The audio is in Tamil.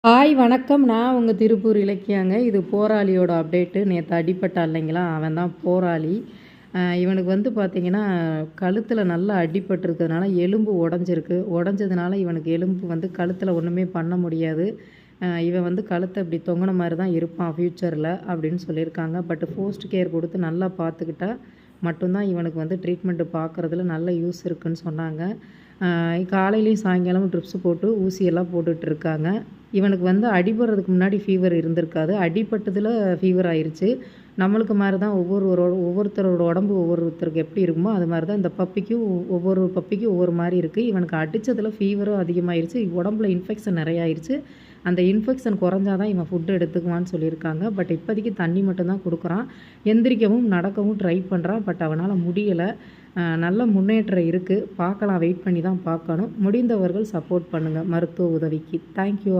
ஹாய் வணக்கம். நான் உங்கள் திருப்பூர் இலக்கியாங்க. இது போராளியோட அப்டேட்டு. நேற்று அடிபட்டான் இல்லைங்களா, அவன் தான் போராளி. இவனுக்கு வந்து பார்த்திங்கன்னா கழுத்தில் நல்லா அடிபட்டிருக்கிறதுனால எலும்பு உடஞ்சிருக்கு. உடஞ்சதுனால இவனுக்கு எலும்பு வந்து கழுத்தில் ஒன்றுமே பண்ண முடியாது. இவன் வந்து கழுத்தை இப்படி தொங்கின மாதிரி தான் இருப்பான் ஃப்யூச்சரில் அப்படின்னு சொல்லியிருக்காங்க. பட் போஸ்ட் கேர் கொடுத்து நல்லா பார்த்துக்கிட்டா மட்டும்தான் இவனுக்கு வந்து ட்ரீட்மெண்ட்டு பார்க்குறதுல நல்ல யூஸ் இருக்குதுன்னு சொன்னாங்க. காலையிலையும் சாயங்காலமும் ட்ரிப்ஸ் போட்டு ஊசியெல்லாம் போட்டுட்ருக்காங்க. இவனுக்கு வந்து அடிபடுறதுக்கு முன்னாடி ஃபீவர் இருந்திருக்காது. அடிபட்டதில் ஃபீவர் ஆயிருச்சு. நம்மளுக்கு மாரி தான் ஒவ்வொருத்தரோட உடம்பு ஒவ்வொருத்தருக்கு எப்படி இருக்குமோ அது மாதிரி தான் இந்த பப்பிக்கும் ஒவ்வொரு பப்பிக்கும் ஒவ்வொரு மாரி இருக்குது. இவனுக்கு அடித்ததில் ஃபீவரும் அதிகமாயிருச்சு. உடம்புல இன்ஃபெக்ஷன் நிறைய ஆயிருச்சு. அந்த இன்ஃபெக்ஷன் குறைஞ்சா தான் இவன் ஃபுட்டு எடுத்துக்குவான்னு சொல்லியிருக்காங்க. பட் இப்போதைக்கு தண்ணி மட்டும் தான் கொடுக்குறான். எந்திரிக்கவும் நடக்கவும் ட்ரை பண்ணுறான். பட் அவனால் முடியலை. நல்ல முன்னேற்றம் இருக்குது. பார்க்கலாம், வெயிட் பண்ணி தான் பார்க்கணும். முடிந்தவர்கள் சப்போர்ட் பண்ணுங்கள் மருத்துவ உதவிக்கு. தேங்க்யூ.